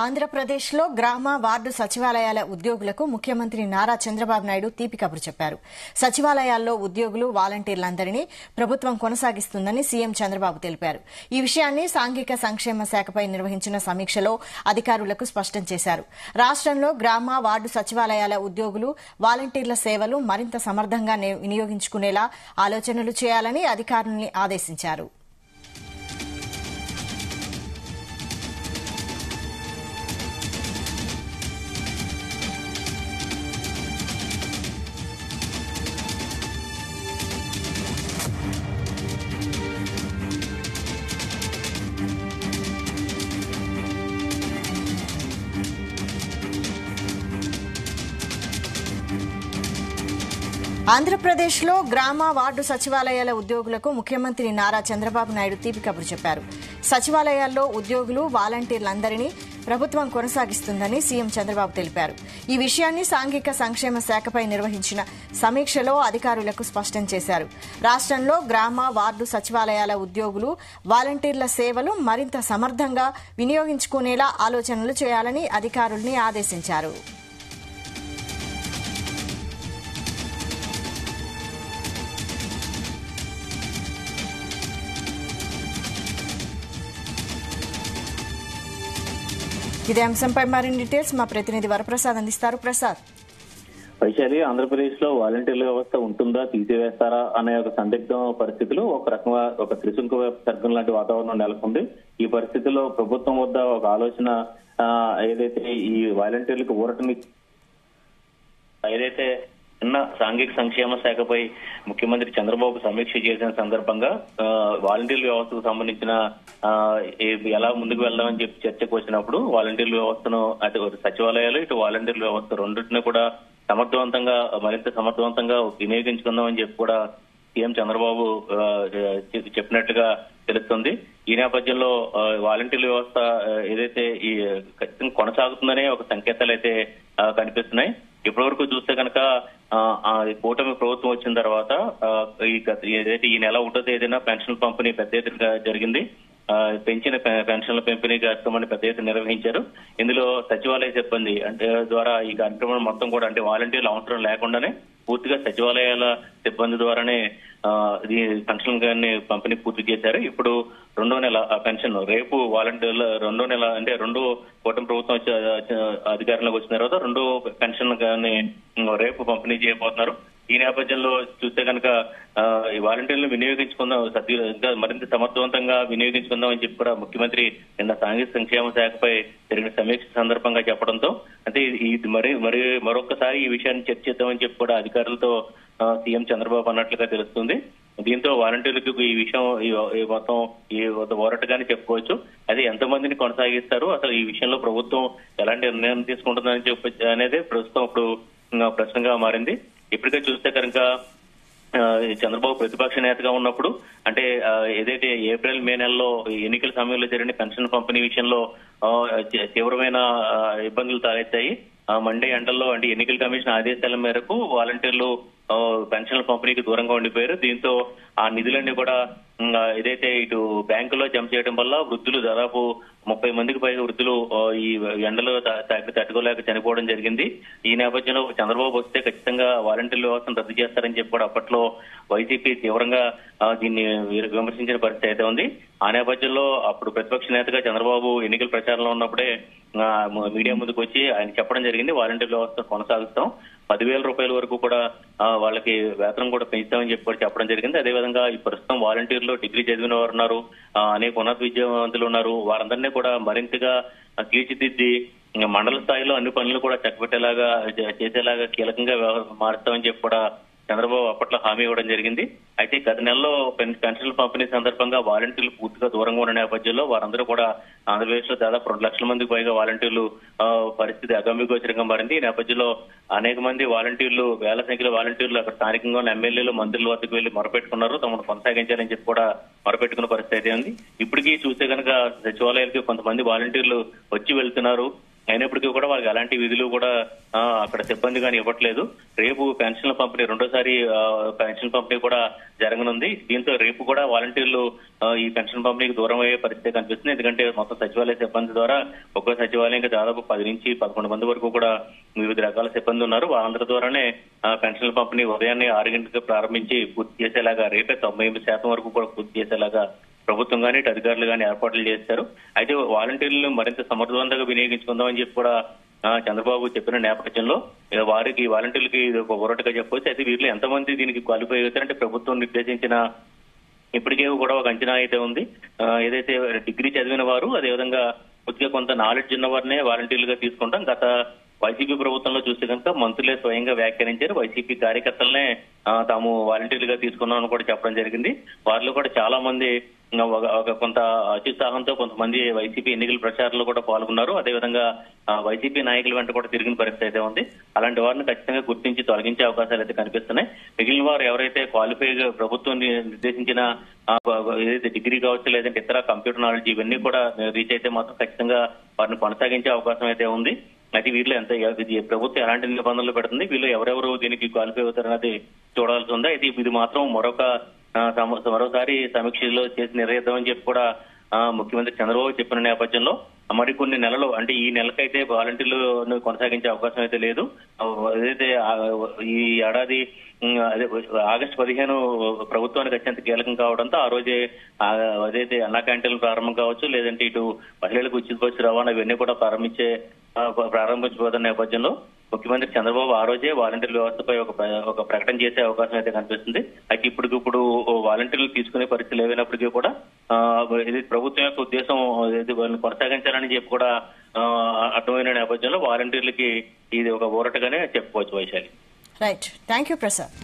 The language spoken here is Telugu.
ఆంధ్రప్రదేశ్లో గ్రామ వార్డు సచివాలయాల ఉద్యోగులకు ముఖ్యమంత్రి నారా చంద్రబాబు నాయుడు తీపి కబురు చెప్పారు. సచివాలయాల్లో ఉద్యోగులు, వాలంటీర్లందరినీ ప్రభుత్వం కొనసాగిస్తుందని సీఎం చంద్రబాబు తెలిపారు. ఈ విషయాన్ని సాంఘిక సంక్షేమ శాఖపై నిర్వహించిన సమీక్షలో అధికారులకు స్పష్టం చేశారు. రాష్టంలో గ్రామ వార్డు సచివాలయాల ఉద్యోగులు, వాలంటీర్ల సేవలు మరింత సమర్థంగా వినియోగించుకునేలా ఆలోచనలు చేయాలని అధికారుల్ని ఆదేశించారు. ఆంధ్రప్రదేశ్లో గ్రామ వార్డు సచివాలయాల ఉద్యోగులకు ముఖ్యమంత్రి నారా చంద్రబాబు నాయుడు తీపి కబురు చెప్పారు. సచివాలయాల్లో ఉద్యోగులు, వాలంటీర్లందరినీ ప్రభుత్వం కొనసాగిస్తుందని సీఎం చంద్రబాబు తెలిపారు. ఈ విషయాన్ని సాంఘిక సంక్షేమ శాఖపై నిర్వహించిన సమీక్షలో అధికారులకు స్పష్టం చేశారు. రాష్టంలో గ్రామ వార్డు సచివాలయాల ఉద్యోగులు, వాలంటీర్ల సేవలు మరింత సమర్థంగా వినియోగించుకునేలా ఆలోచనలు చేయాలని అధికారుల్ని ఆదేశించారు. ఇదే అంశంపై మరిన్ని డీటెయిల్స్ మా ప్రతినిధి వరప్రసాద్ అందిస్తారు. ప్రసాద్. వైశాలి, ఆంధ్రప్రదేశ్ లో వాలంటీర్ల వ్యవస్థ ఉంటుందా, తీసివేస్తారా అనే ఒక సందిగ్ధ పరిస్థితులు ఒక రకంగా ఒక త్రిశంకు సర్గం లాంటి వాతావరణం నెలకొంది. ఈ పరిస్థితుల్లో ప్రభుత్వం వద్ద ఒక ఆలోచన ఏదైతే ఈ వాలంటీర్లకు ఊరటని ఏదైతే నిన్న సాంఘిక సంక్షేమ శాఖపై ముఖ్యమంత్రి చంద్రబాబు సమీక్ష చేసిన సందర్భంగా వాలంటీర్ల వ్యవస్థకు సంబంధించిన ఎలా ముందుకు వెళ్దామని చెప్పి చర్చకు వచ్చినప్పుడు వాలంటీర్ల వ్యవస్థను అటు సచివాలయాలు, ఇటు వాలంటీర్ల వ్యవస్థ రెండింటిని కూడా మరింత సమర్థవంతంగా వినియోగించుకుందామని చెప్పి కూడా సీఎం చంద్రబాబు చెప్పినట్లుగా తెలుస్తుంది. ఈ నేపథ్యంలో వాలంటీర్ల వ్యవస్థ ఏదైతే ఈ ఖచ్చితంగా కొనసాగుతుందనే ఒక సంకేతాలు అయితే కనిపిస్తున్నాయి. ఇప్పటివరకు చూస్తే కనుక కూటమి ప్రభుత్వం వచ్చిన తర్వాత ఏదైతే ఈ నెల 1వ తేదీన పెన్షన్ పంపిణీ పెద్ద ఎత్తున జరిగింది. పెంచిన పెన్షన్ల పంపిణీ కార్యక్రమాన్ని పెద్ద ఎత్తున నిర్వహించారు. ఇందులో సచివాలయ సిబ్బంది ద్వారా ఈ కార్యక్రమం మొత్తం కూడా అంటే వాలంటీర్లు అవసరం లేకుండానే పూర్తిగా సచివాలయాల సిబ్బంది ద్వారానే ఈ పెన్షన్ గారిని పంపిణీ పూర్తి చేశారు. ఇప్పుడు 2వ నెల పెన్షన్ రేపు వాలంటీర్ల 2వ నెల అంటే కూటమి ప్రభుత్వం అధికారంలోకి వచ్చిన తర్వాత 2వ పెన్షన్ గారిని రేపు పంపిణీ చేయబోతున్నారు. ఈ నేపథ్యంలో చూస్తే కనుక ఈ వాలంటీర్లను వినియోగించుకుందాం, ఇంకా మరింత సమర్థవంతంగా వినియోగించుకుందాం అని చెప్పి కూడా ముఖ్యమంత్రి నిన్న సాంఘిక సంక్షేమ శాఖపై జరిగిన సమీక్ష సందర్భంగా చెప్పడంతో అంటే ఇది మరొకసారి ఈ విషయాన్ని చర్చిద్దామని చెప్పి కూడా అధికారులతో సీఎం చంద్రబాబు అన్నట్లుగా తెలుస్తుంది. దీంతో వాలంటీర్లకు ఈ విషయం మొత్తం ఈ ఓరటగానే చెప్పుకోవచ్చు. అది ఎంతమందిని కొనసాగిస్తారు, అసలు ఈ విషయంలో ప్రభుత్వం ఎలాంటి నిర్ణయం తీసుకుంటుందని చెప్పి అనేది ప్రస్తుతం ఇప్పుడు ప్రశ్నగా మారింది. ఇప్పటికే చూస్తే కనుక చంద్రబాబు ప్రతిపక్ష నేతగా ఉన్నప్పుడు అంటే ఏదైతే ఏప్రిల్, మే నెలలో ఎన్నికల సమయంలో జరిగిన పెన్షన్ పంపిణీ విషయంలో తీవ్రమైన ఇబ్బందులు తలెత్తాయి. మండే ఎండల్లో అంటే ఎన్నికల కమిషన్ ఆదేశాల మేరకు వాలంటీర్లు పెన్షన్ల పంపిణీకి దూరంగా ఉండిపోయారు. దీంతో ఆ నిధులన్నీ కూడా ఏదైతే ఇటు బ్యాంకులో జమ చేయడం వల్ల వృద్ధులు దాదాపు 30 మందికి పైగా వృద్ధులు ఈ ఎండలో తట్టుకోలేక చనిపోవడం జరిగింది. ఈ నేపథ్యంలో చంద్రబాబు వస్తే ఖచ్చితంగా వాలంటీర్ల వ్యవస్థను రద్దు చేస్తారని చెప్పి కూడా అప్పట్లో వైసీపీ తీవ్రంగా దీన్ని విమర్శించిన పరిస్థితి అయితే ఉంది. ఆ నేపథ్యంలో అప్పుడు ప్రతిపక్ష నేతగా చంద్రబాబు ఎన్నికల ప్రచారంలో ఉన్నప్పుడే మీడియా ముందుకు వచ్చి ఆయన చెప్పడం జరిగింది, వాలంటీర్ వ్యవస్థ కొనసాగుతాం, 10,000 రూపాయల వరకు కూడా వాళ్ళకి వేతనం కూడా పెంచుతామని చెప్పి కూడా చెప్పడం జరిగింది. అదేవిధంగా ఈ ప్రస్తుతం వాలంటీర్లు డిగ్రీ చదివిన వారు ఉన్నారు, అనేక ఉన్నత విద్యావంతులు ఉన్నారు. వారందరినీ కూడా మరింతగా తీర్చిదిద్ది మండల స్థాయిలో అన్ని పనులు కూడా చక్కబెట్టేలాగా చేసేలాగా కీలకంగా మారుస్తామని చెప్పి కూడా చంద్రబాబు అప్పట్లో హామీ ఇవ్వడం జరిగింది. అయితే గత నెలలో పెన్షన్ల పంపిణీ సందర్భంగా వాలంటీర్లు పూర్తిగా దూరంగా ఉన్న నేపథ్యంలో వారందరూ కూడా ఆంధ్రప్రదేశ్ లో దాదాపు 2 లక్షల మందికి పైగా వాలంటీర్లు పరిస్థితి అగమ్యగోచరంగా మారింది. ఈ నేపథ్యంలో అనేక మంది వాలంటీర్లు, వేల సంఖ్యలో వాలంటీర్లు అక్కడ స్థానికంగా ఉన్న ఎమ్మెల్యేలు, మంత్రుల వద్దకు వెళ్లి మొరపెట్టుకున్నారు, తమను కొనసాగించాలని చెప్పి కూడా మొరపెట్టుకున్న పరిస్థితి ఉంది. ఇప్పటికీ చూస్తే కనుక సచివాలయాలకి కొంతమంది వాలంటీర్లు వచ్చి వెళ్తున్నారు. అయినప్పటికీ కూడా వాళ్ళకి ఎలాంటి విధులు కూడా అక్కడ సిబ్బంది కానీ ఇవ్వట్లేదు. రేపు పెన్షన్ల పంపిణీ రెండోసారి పెన్షన్ పంపిణీ కూడా జరగనుంది. దీంతో రేపు కూడా వాలంటీర్లు ఈ పెన్షన్ పంపిణీకి దూరం అయ్యే పరిస్థితి కనిపిస్తుంది. ఎందుకంటే మొత్తం సచివాలయ సిబ్బంది ద్వారా ఒక్కో సచివాలయంకి దాదాపు 10 నుంచి 11 మంది వరకు కూడా వివిధ రకాల సిబ్బంది ఉన్నారు. వాళ్ళందరి ద్వారానే పెన్షన్ల పంపిణీ ఉదయాన్నే 6 గంటలకు ప్రారంభించి పూర్తి చేసేలాగా రేపే 98% వరకు కూడా పూర్తి చేసేలాగా ప్రభుత్వం కానీ అధికారులు కానీ ఏర్పాట్లు చేస్తారు. అయితే వాలంటీర్లను మరింత సమర్థవంతంగా వినియోగించుకుందామని చెప్పి కూడా చంద్రబాబు చెప్పిన నేపథ్యంలో వారికి వాలంటీర్లకి ఇది ఒక ఊరటగా చెప్పవచ్చు. అయితే వీరిలో ఎంతమంది దీనికి క్వాలిఫై అవుతారంటే ప్రభుత్వం నిర్దేశించిన ఇప్పటికే కూడా ఒక అంచనా అయితే ఉంది. ఏదైతే డిగ్రీ చదివిన వారు అదేవిధంగా కొద్దిగా కొంత నాలెడ్జ్ ఉన్న వారినే వాలంటీర్లుగా తీసుకుంటాం. గత వైసీపీ ప్రభుత్వంలో చూస్తే కనుక మంత్రులే స్వయంగా వ్యాఖ్యానించారు. వైసీపీ కార్యకర్తలనే తాము వాలంటీర్లుగా తీసుకున్నామని కూడా చెప్పడం జరిగింది. వారిలో కూడా చాలా మంది ఒక కొంత అత్యుత్సాహంతో కొంతమంది వైసీపీ ఎన్నికల ప్రచారంలో కూడా పాల్గొన్నారు. అదేవిధంగా వైసీపీ నాయకుల వెంట కూడా తిరిగిన పరిస్థితి అయితే ఉంది. అలాంటి వారిని ఖచ్చితంగా గుర్తించి తొలగించే అవకాశాలు అయితే కనిపిస్తున్నాయి. మిగిలిన వారు ఎవరైతే క్వాలిఫైగా ప్రభుత్వం నిర్దేశించిన ఏదైతే డిగ్రీ కావచ్చు లేదంటే ఇతర కంప్యూటర్ నాలెడ్జ్ ఇవన్నీ కూడా రీచ్ అయితే మాత్రం ఖచ్చితంగా వారిని కొనసాగించే అవకాశం అయితే ఉంది. అయితే వీళ్ళు ఎంత ప్రభుత్వం ఎలాంటి నిబంధనలు పెడుతుంది, వీళ్ళు ఎవరెవరు దీనికి క్వాలిఫై అవుతారన్నది చూడాల్సి ఉంది. అయితే ఇది మాత్రం మరోసారి సమీక్షలో చేసి నిర్ణయిద్దామని చెప్పి కూడా ముఖ్యమంత్రి చంద్రబాబు చెప్పిన నేపథ్యంలో మరికొన్ని నెలలు అంటే ఈ నెలకైతే వాలంటీర్లు కొనసాగించే అవకాశం అయితే లేదు. ఏదైతే ఈ ఏడాది ఆగస్టు 15 ప్రభుత్వానికి అత్యంత కీలకం కావడంతో ఆ రోజే అదైతే అన్నా క్యాంటీన్లు ప్రారంభం కావచ్చు లేదంటే ఇటు మహిళలకు ఉచిత బస్సు రవాణా ఇవన్నీ కూడా ప్రారంభించబోతున్న నేపథ్యంలో ముఖ్యమంత్రి చంద్రబాబు ఆ రోజే వాలంటీర్ వ్యవస్థపై ఒక ప్రకటన చేసే అవకాశం అయితే కనిపిస్తుంది. అయితే ఇప్పుడు వాలంటీర్లు తీసుకునే పరిస్థితులు ఏవైనప్పటికీ కూడా ఇది ప్రభుత్వం యొక్క ఉద్దేశం వాళ్ళని కొనసాగించాలని చెప్పి కూడా అర్థమైన నేపథ్యంలో వాలంటీర్లకి ఇది ఒక ఊరటగానే చెప్పుకోవచ్చు. Vaishali. Right. Thank you Prasad.